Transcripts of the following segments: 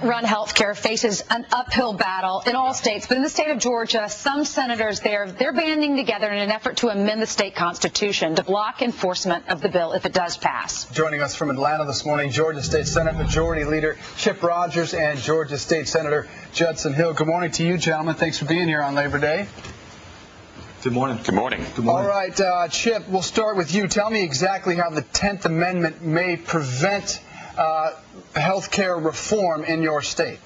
government-run health care faces an uphill battle in all states, but in the state of Georgia, some senators they're banding together in an effort to amend the state constitution to block enforcement of the bill if it does pass. Joining us from Atlanta this morning, Georgia State Senate Majority Leader Chip Rogers and Georgia State Senator Judson Hill. Good morning to you, gentlemen. Thanks for being here on Labor Day. Good morning. Good morning. Good morning. All right, Chip, we'll start with you. Tell me exactly how the 10th Amendment may prevent health care reform in your state.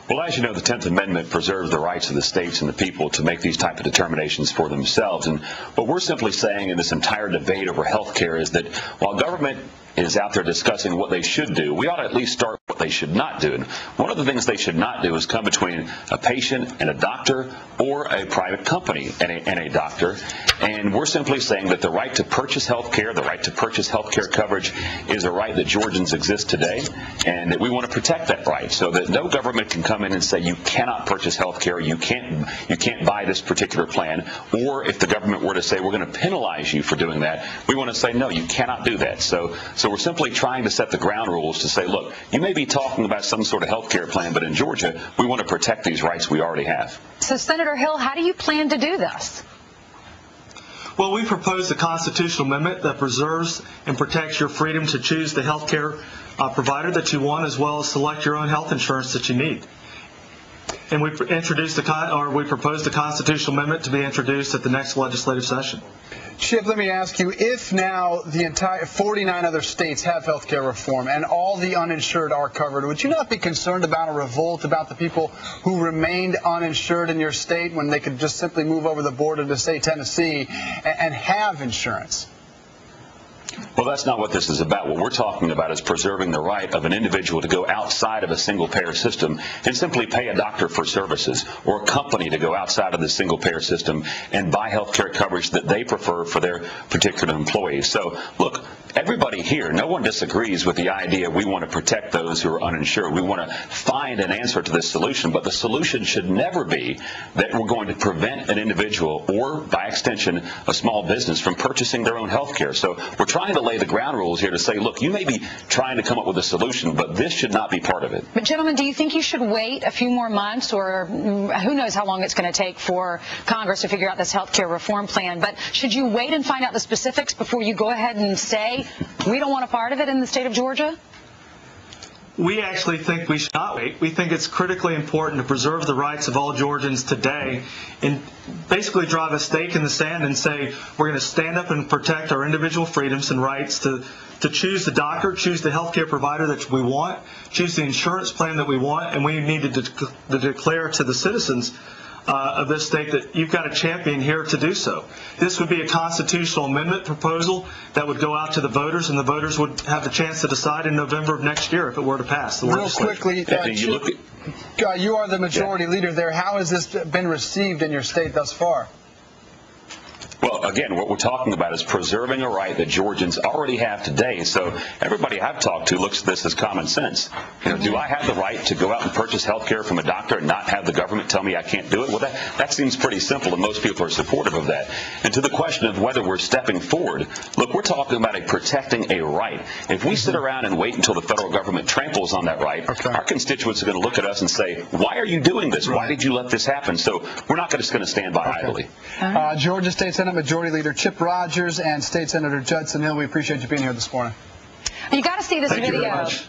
Well, as you know, the 10th Amendment preserves the rights of the states and the people to make these type of determinations for themselves. And what we're simply saying in this entire debate over health care is that while government is out there discussing what they should do, we ought to at least start with what they should not do. And one of the things they should not do is come between a patient and a doctor or a private company and a doctor. And we're simply saying that the right to purchase health care, the right to purchase health care coverage is a right that Georgians exist today, and that we want to protect that right so that no government can come in and say you cannot purchase health care, you can't buy this particular plan, or if the government were to say we're going to penalize you for doing that, we want to say no, you cannot do that. So we're simply trying to set the ground rules to say, look, you may be talking about some sort of health care plan, but in Georgia, we want to protect these rights we already have. So, Senator Hill, how do you plan to do this? Well, we proposed a constitutional amendment that preserves and protects your freedom to choose the health care provider that you want, as well as select your own health insurance that you need. And we proposed the constitutional amendment to be introduced at the next legislative session. Chip, let me ask you, if now the entire 49 other states have health care reform and all the uninsured are covered, would you not be concerned about a revolt about the people who remained uninsured in your state when they could just simply move over the border to, say, Tennessee and have insurance? Well, that's not what this is about. What we're talking about is preserving the right of an individual to go outside of a single-payer system and simply pay a doctor for services, or a company to go outside of the single-payer system and buy health care coverage that they prefer for their particular employees. So, look, everybody here, no one disagrees with the idea we want to protect those who are uninsured. We want to find an answer to this solution, but the solution should never be that we're going to prevent an individual or, by extension, a small business from purchasing their own health care. So we're trying to lay the ground rules here to say, look, you may be trying to come up with a solution, but this should not be part of it. But, gentlemen, do you think you should wait a few more months, or who knows how long it's going to take for Congress to figure out this health care reform plan? But should you wait and find out the specifics before you go ahead and say we don't want a part of it in the state of Georgia? We actually think we should not wait. We think it's critically important to preserve the rights of all Georgians today and basically drive a stake in the sand and say we're going to stand up and protect our individual freedoms and rights to choose the doctor, choose the health care provider that we want, choose the insurance plan that we want, and we need to declare to the citizens of this state that you've got a champion here to do so. This would be a constitutional amendment proposal that would go out to the voters, and the voters would have the chance to decide in November of next year if it were to pass. Real quickly, you are the majority leader there. How has this been received in your state thus far? Well, again, what we're talking about is preserving a right that Georgians already have today. So everybody I've talked to looks at this as common sense. You know, do I have the right to go out and purchase health care from a doctor and not have the government tell me I can't do it? Well, that seems pretty simple, and most people are supportive of that. And to the question of whether we're stepping forward, look, we're talking about protecting a right. If we sit around and wait until the federal government tramples on that right, our constituents are going to look at us and say, why are you doing this? Why did you let this happen? So we're not just going to stand by idly. Georgia State Senate Majority Leader Chip Rogers and State Senator Judson Hill, we appreciate you being here this morning. You got to see this Thank video. you very much.